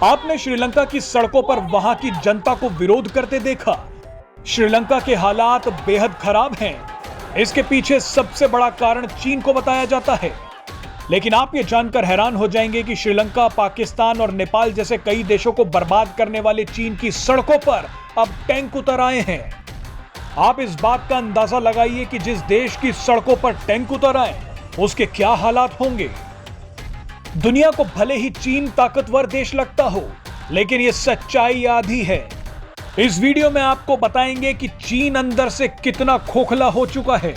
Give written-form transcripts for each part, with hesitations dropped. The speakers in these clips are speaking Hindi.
आपने श्रीलंका की सड़कों पर वहां की जनता को विरोध करते देखा। श्रीलंका के हालात बेहद खराब हैं। इसके पीछे सबसे बड़ा कारण चीन को बताया जाता है। लेकिन आप ये जानकर हैरान हो जाएंगे कि श्रीलंका, पाकिस्तान और नेपाल जैसे कई देशों को बर्बाद करने वाले चीन की सड़कों पर अब टैंक उतर आए हैं। आप इस बात का अंदाजा लगाइए कि जिस देश की सड़कों पर टैंक उतर आए उसके क्या हालात होंगे। दुनिया को भले ही चीन ताकतवर देश लगता हो, लेकिन यह सच्चाई आधी है। इस वीडियो में आपको बताएंगे कि चीन अंदर से कितना खोखला हो चुका है।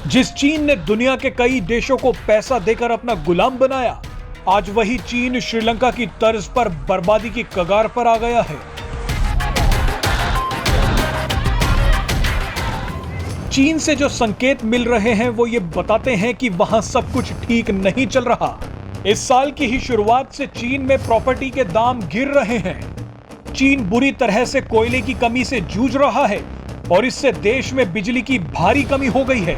जिस चीन ने दुनिया के कई देशों को पैसा देकर अपना गुलाम बनाया, आज वही चीन श्रीलंका की तर्ज पर बर्बादी की कगार पर आ गया है। चीन से जो संकेत मिल रहे हैं वो ये बताते हैं कि वहां सब कुछ ठीक नहीं चल रहा। इस साल की ही शुरुआत से चीन में प्रॉपर्टी के दाम गिर रहे हैं। चीन बुरी तरह से कोयले की कमी से जूझ रहा है और इससे देश में बिजली की भारी कमी हो गई है।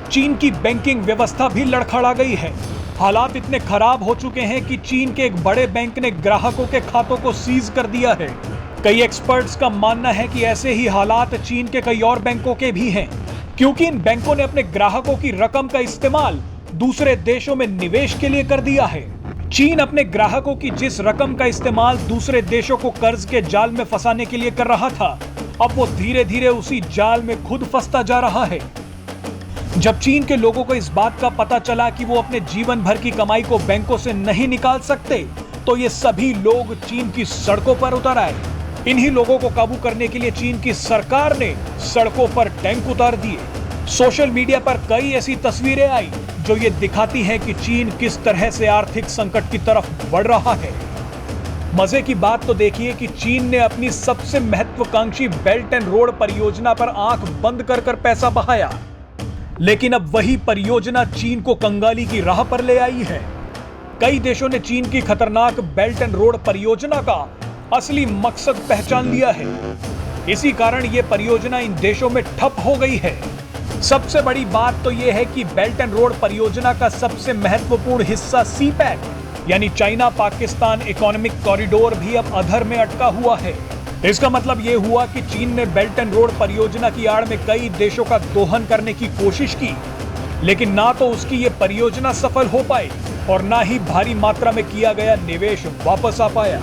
चीन की बैंकिंग व्यवस्था भी लड़खड़ा गई है। हालात इतने खराब हो चुके हैं कि चीन के एक बड़े बैंक ने ग्राहकों के खातों को सीज कर दिया है। कई एक्सपर्ट्स का मानना है कि ऐसे ही हालात चीन के कई और बैंकों के भी हैं, क्योंकि इन बैंकों ने अपने ग्राहकों की रकम का इस्तेमाल दूसरे देशों में निवेश के लिए कर दिया है। चीन अपने ग्राहकों की जिस रकम का इस्तेमाल दूसरे देशों को कर्ज के जाल में फंसाने के लिए कर रहा था, अब वो धीरे धीरे उसी जाल में खुद फंसता जा रहा है। जब चीन के लोगों को इस बात का पता चला कि वो अपने जीवन भर की कमाई को बैंकों से नहीं निकाल सकते, तो ये सभी लोग चीन की सड़कों पर उतर आए। इन्हीं लोगों को काबू करने के लिए चीन की सरकार ने सड़कों पर टैंक उतार दिए। सोशल मीडिया पर कई ऐसी तस्वीरें आई जो ये दिखाती हैं कि चीन किस तरह से आर्थिक संकट की तरफ बढ़ रहा है। मजे की बात तो देखिए कि चीन ने अपनी सबसे महत्वाकांक्षी बेल्ट एंड रोड परियोजना पर आंख बंद कर कर पैसा बहाया, लेकिन अब वही परियोजना चीन को कंगाली की राह पर ले आई है। कई देशों ने चीन की खतरनाक बेल्ट एंड रोड परियोजना का असली मकसद पहचान लिया है। इसी कारण यह परियोजना इन देशों में ठप हो गई है। सबसे बड़ी बात तो यह है कि बेल्ट एंड रोड परियोजना का सबसे महत्वपूर्ण हिस्सा सीपैक यानी चाइना पाकिस्तान इकोनॉमिक कॉरिडोर भी अब अधर में अटका हुआ है। इसका मतलब यह हुआ कि चीन ने बेल्ट एंड रोड परियोजना की आड़ में कई देशों का दोहन करने की कोशिश की, लेकिन ना तो उसकी यह परियोजना सफल हो पाई और ना ही भारी मात्रा में किया गया निवेश वापस आ पाया।